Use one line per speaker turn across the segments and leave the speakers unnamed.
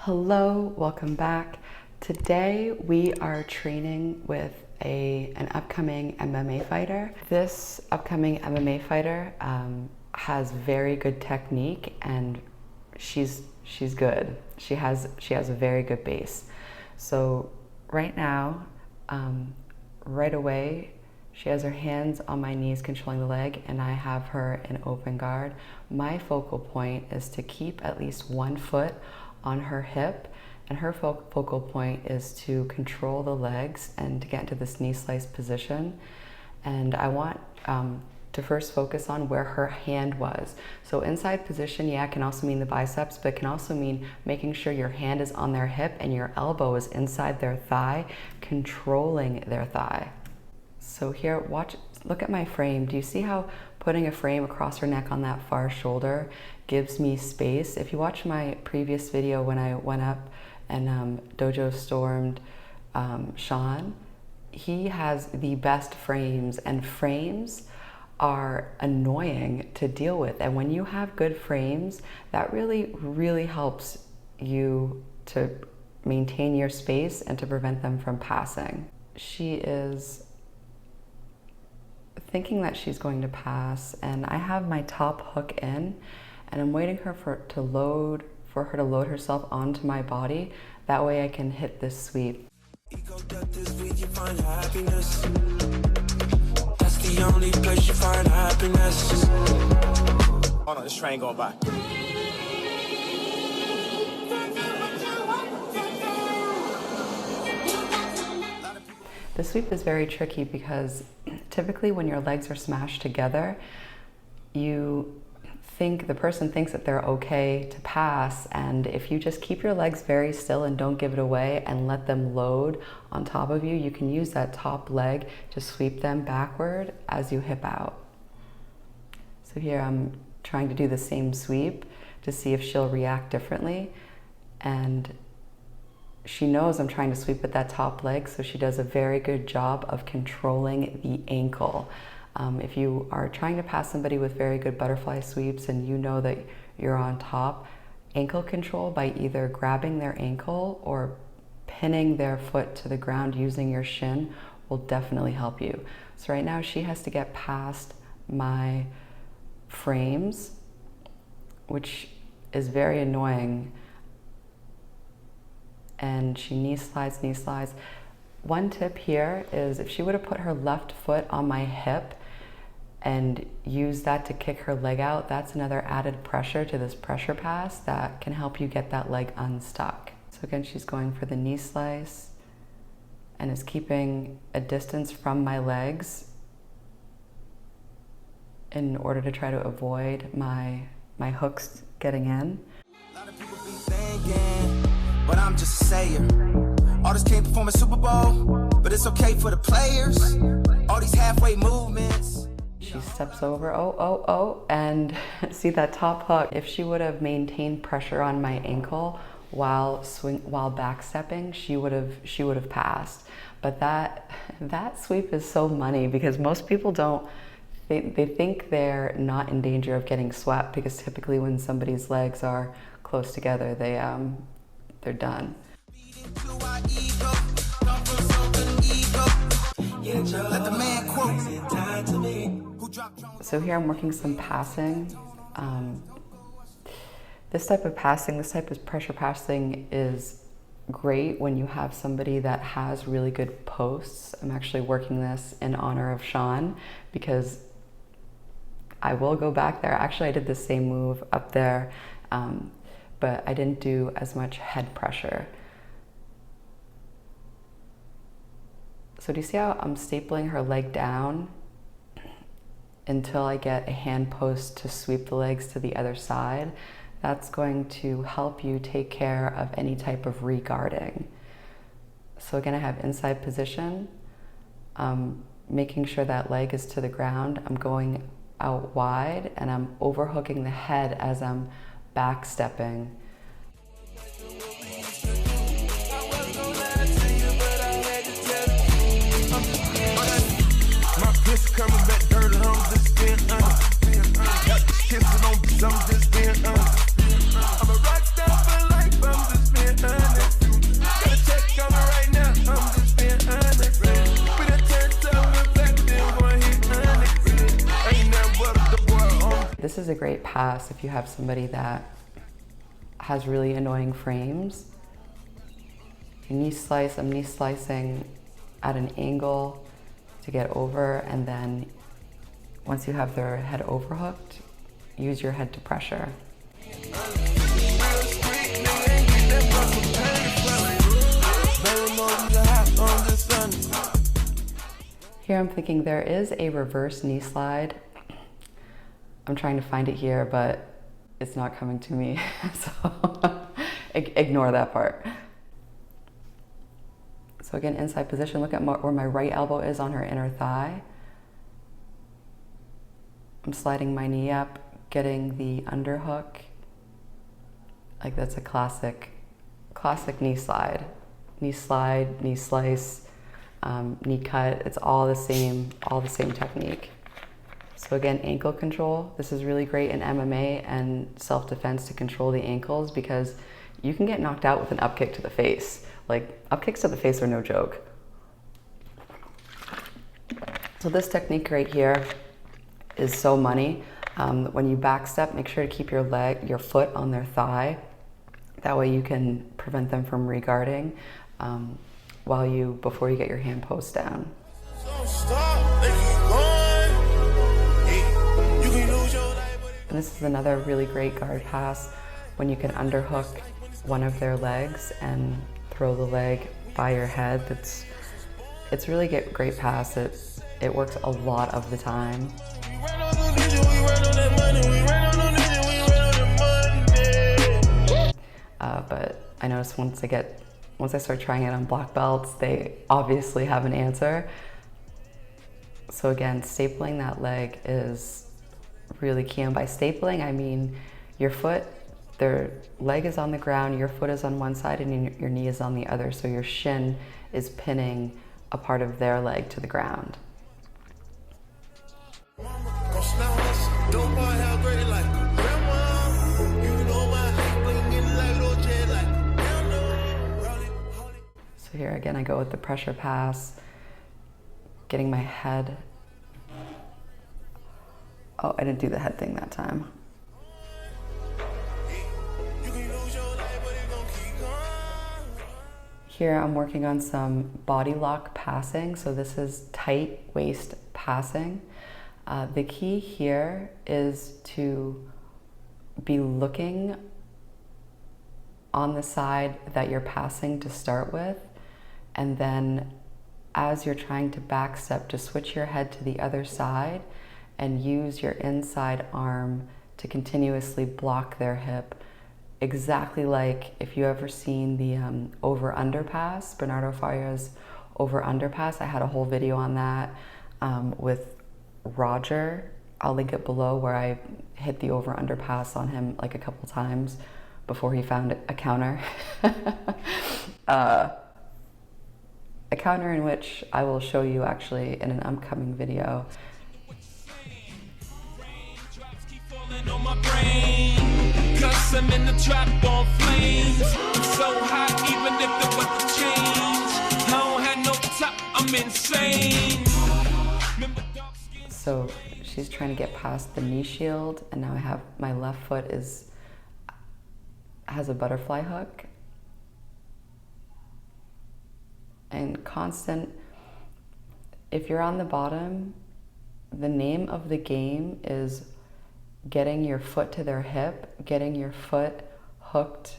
Hello, welcome back. Today we are training with an upcoming MMA fighter. This upcoming MMA fighter has very good technique and she's good. She has a very good base. So right now, right away, she has her hands on my knees controlling the leg and I have her in open guard. My focal point is to keep at least one foot on her hip, and her focal point is to control the legs and to get into this knee slice position. And I want to first focus on where her hand was. So inside position, yeah, can also mean the biceps, but can also mean making sure your hand is on their hip and your elbow is inside their thigh, controlling their thigh. So here, look at my frame. Do you see how putting a frame across her neck on that far shoulder gives me space? If you watch my previous video when I went up and dojo stormed Shawn, he has the best frames, and frames are annoying to deal with. And when you have good frames, that really helps you to maintain your space and to prevent them from passing. She is thinking that she's going to pass, and I have my top hook in, and I'm waiting for her to load herself onto my body. That way I can hit this sweep.
That's the only place you find happiness. Hold on, this train going by.
The sweep is very tricky because typically when your legs are smashed together, the person thinks that they're okay to pass, and if you just keep your legs very still and don't give it away and let them load on top of you, you can use that top leg to sweep them backward as you hip out. So here I'm trying to do the same sweep to see if she'll react differently, and she knows I'm trying to sweep with that top leg, so she does a very good job of controlling the ankle. If you are trying to pass somebody with very good butterfly sweeps and you know that you're on top, ankle control by either grabbing their ankle or pinning their foot to the ground using your shin will definitely help you. So right now she has to get past my frames, which is very annoying. And she knee slides. One tip here is if she would have put her left foot on my hip and use that to kick her leg out, that's another added pressure to this pressure pass that can help you get that leg unstuck. So again, she's going for the knee slice and is keeping a distance from my legs in order to try to avoid my hooks getting in.
A lot of people be thinking, but I'm just a sayer. Artists can't perform a Super Bowl, but it's okay for the players. All these halfway movements.
She steps over, and see that top hook. If she would have maintained pressure on my ankle while backstepping, she would have passed. But that sweep is so money because most people don't. They think they're not in danger of getting swept because typically when somebody's legs are close together, they're done. So here I'm working some passing. This type of pressure passing is great when you have somebody that has really good posts. I'm actually working this in honor of Shawn because I will go back there. Actually, I did the same move up there, but I didn't do as much head pressure. So do you see how I'm stapling her leg down until I get a hand post to sweep the legs to the other side? That's going to help you take care of any type of re-guarding. So again, I have inside position, making sure that leg is to the ground. I'm going out wide and I'm overhooking the head as I'm backstepping.
Coming back dirty, I'm just being honest. Kissing on some just being honest. I'm a rock star for life, I'm just being
a great pass if you have somebody that has really annoying frames. You knee slice, I'm knee slicing at an angle to get over, and then once you have their head overhooked, use your head to pressure. Here I'm thinking there is a reverse knee slide. I'm trying to find it here, but it's not coming to me, so ignore that part. So again, inside position, look at where my right elbow is on her inner thigh. I'm sliding my knee up, getting the underhook. Like that's a classic knee slide. Knee slide, knee slice, knee cut, it's all the same technique. So again, ankle control. This is really great in MMA and self-defense to control the ankles, because you can get knocked out with an up kick to the face. Like, up kicks to the face are no joke. So this technique right here is so money. When you back step, make sure to keep your foot on their thigh. That way you can prevent them from regarding before you get your hand post down. And this is another really great guard pass when you can underhook one of their legs and throw the leg by your head. It's really a great pass. It works a lot of the time. But I noticed once I start trying it on black belts, they obviously have an answer. So again, stapling that leg is really key. And by stapling, I mean their leg is on the ground, your foot is on one side, and your knee is on the other. So your shin is pinning a part of their leg to the ground. So here again, I go with the pressure pass, getting my head. Oh, I didn't do the head thing that time. Here I'm working on some body lock passing. So this is tight waist passing. The key here is to be looking on the side that you're passing to start with, and then as you're trying to back step, to switch your head to the other side and use your inside arm to continuously block their hip. Exactly like if you ever seen the over-under pass, Bernardo Faria's over-under pass. I had a whole video on that with Roger. I'll link it below, where I hit the over-under pass on him like a couple times before he found a counter. A counter in which I will show you actually in an upcoming video. Cause I'm in the trap on flames. I'm so hot, even if the weather change. I don't have no top, I'm insane. So she's trying to get past the knee shield, and now I have my left foot has a butterfly hook. And constant, if you're on the bottom, the name of the game is getting your foot to their hip, getting your foot hooked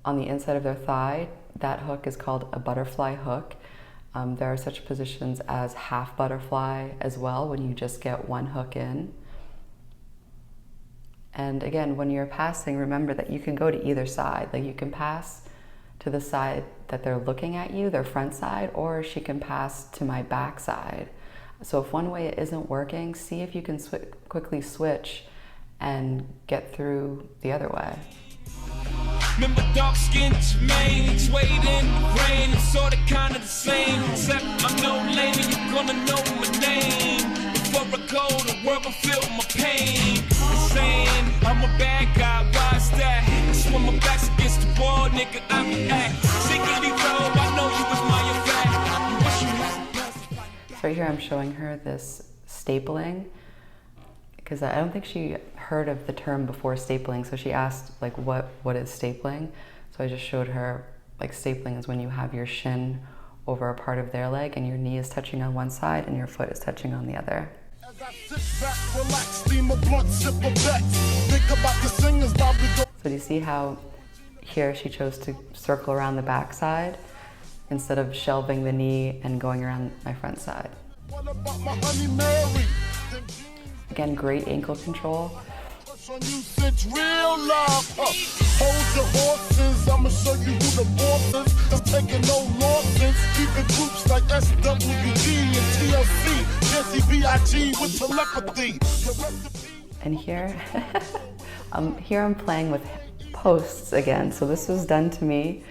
on the inside of their thigh. That hook is called a butterfly hook. There are such positions as half butterfly as well, when you just get one hook in. And again, when you're passing, remember that you can go to either side. Like, you can pass to the side that they're looking at you, their front side, or she can pass to my back side. So if one way isn't working, see if you can quickly switch and get through the other way. Remember dark-skinned Jermaine, waiting, rain, it's sort of kind of the same, except I'm no lame and you're gonna know my name. Before I go, the world will feel my pain. Saying I'm a bad guy, why's that? It's when my back's against the wall, nigga, I react. Secretly though, I know you was my effect. So here I'm showing her this stapling. because I don't think she heard of the term before stapling. So she asked like, what is stapling? So I just showed her like stapling is when you have your shin over a part of their leg and your knee is touching on one side and your foot is touching on the other. So do you see how here she chose to circle around the back side instead of shelving the knee and going around my front side? Again, great ankle control.
Hold your horses, I'ma show you who the boss is. I'm taking no losses, keeping groups like SWG and TLC, Jesse B.I.G. with telepathy.
And here, here I'm playing with posts again. So this was done to me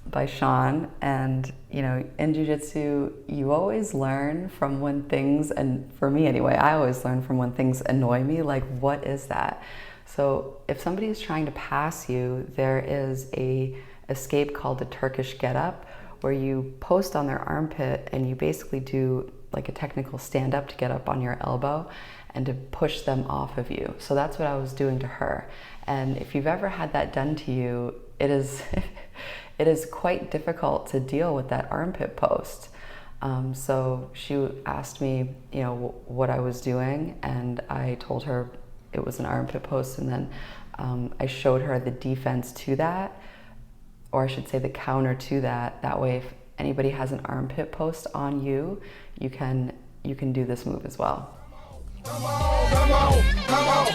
by Shawn, and you know, in jiu-jitsu, you always learn from when things, and for me anyway, I always learn from when things annoy me, like what is that? So if somebody is trying to pass you, there is a escape called the Turkish get-up, where you post on their armpit and you basically do like a technical stand-up to get up on your elbow and to push them off of you. So that's what I was doing to her. And if you've ever had that done to you, it is it is quite difficult to deal with that armpit post. So she asked me, you know, what I was doing, and I told her it was an armpit post, and then I showed her the defense to that, or I should say the counter to that. That way, if anybody has an armpit post on you, you can do this move as well.
Come on, come on, come on.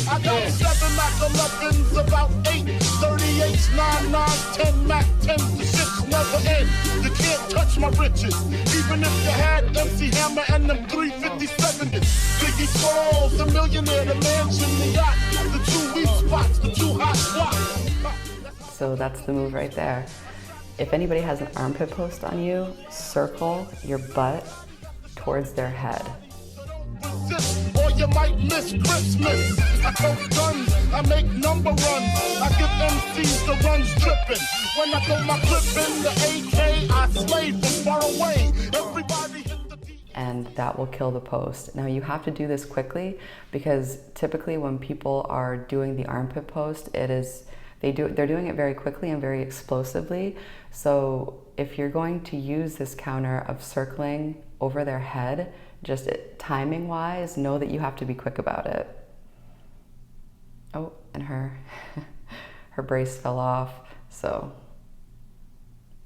I got 7 Mac 11s, about 8, 38s, 9, 9s, 10 Mac 10s, the shit's never end. You can't touch my riches, even if you had MC Hammer and them 357s. Biggie Smalls, the millionaire, the mansion, the yacht, the 2 weak spots, the 2 hot spots.
So that's the move right there. If anybody has an armpit post on you, circle your butt towards their head.
Or you might miss Christmas. I tote guns, I make number runs. I give MCs the runs tripping. When I throw my clip in the AK, I slay from far away. Everybody hit the D.
And that will kill the post. Now you have to do this quickly, because typically when people are doing the armpit post, they're doing it very quickly and very explosively. So if you're going to use this counter of circling over their head, just timing wise, know that you have to be quick about it. Oh, and her brace fell off, so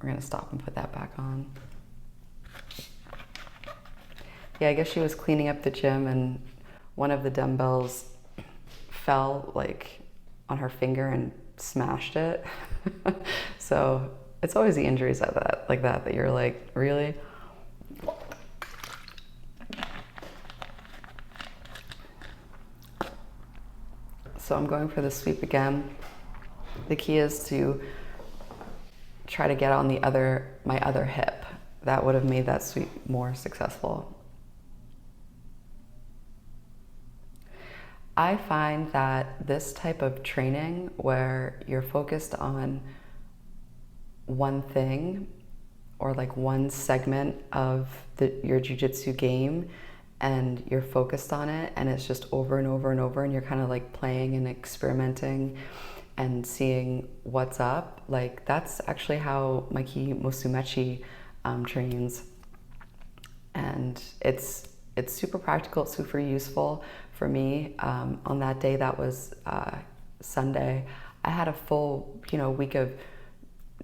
we're gonna stop and put that back on. Yeah, I guess she was cleaning up the gym and one of the dumbbells fell like on her finger and smashed it. So it's always the injuries like that you're like, really? So I'm going for the sweep again. The key is to try to get on my other hip. That would have made that sweep more successful. I find that this type of training where you're focused on one thing or like one segment of your jiu-jitsu game, and you're focused on it, and it's just over and over and over, and you're kind of like playing and experimenting and seeing what's up. Like that's actually how Maiki Musumechi trains, and it's super practical, it's super useful for me. On that day, that was Sunday, I had a full week of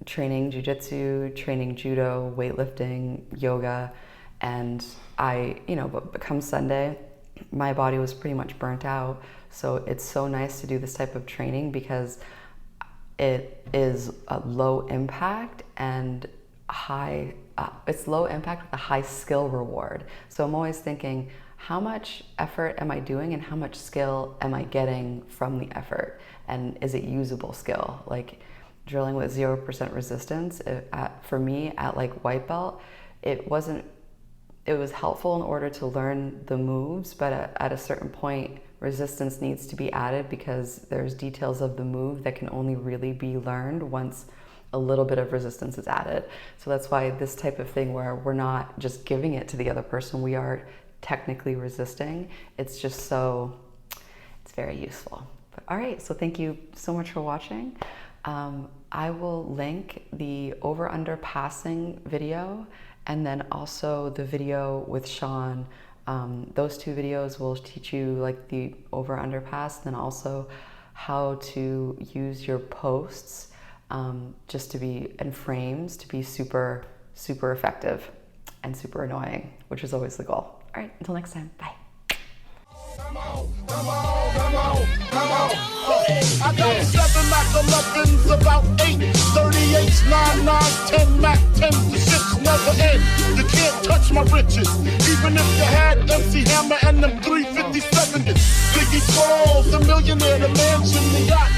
training jiu-jitsu, training judo, weightlifting, yoga, and but come Sunday, my body was pretty much burnt out. So it's so nice to do this type of training because it is a low impact and high, it's low impact with a high skill reward. So I'm always thinking, how much effort am I doing and how much skill am I getting from the effort? And is it usable skill? Like drilling with 0% resistance, for me at like white belt, it was helpful in order to learn the moves, but at a certain point, resistance needs to be added because there's details of the move that can only really be learned once a little bit of resistance is added. So that's why this type of thing where we're not just giving it to the other person, we are technically resisting. It's just so, it's very useful. But, all right, so thank you so much for watching. I will link the over-under passing video and then also the video with Shawn. Those two videos will teach you like the over-under pass, and then also how to use your posts just to be in frames to be super, super effective and super annoying, which is always the goal. All right, until next time, bye.
Come on, come on, come on, come on. I got 7 Mac 11s, about 8 38s, 9 9s, 10 Mac 10s, 6 never end. You can't touch my riches, even if you had MC Hammer and them 357s. Biggie Smalls, the millionaire, the mansion, the yacht.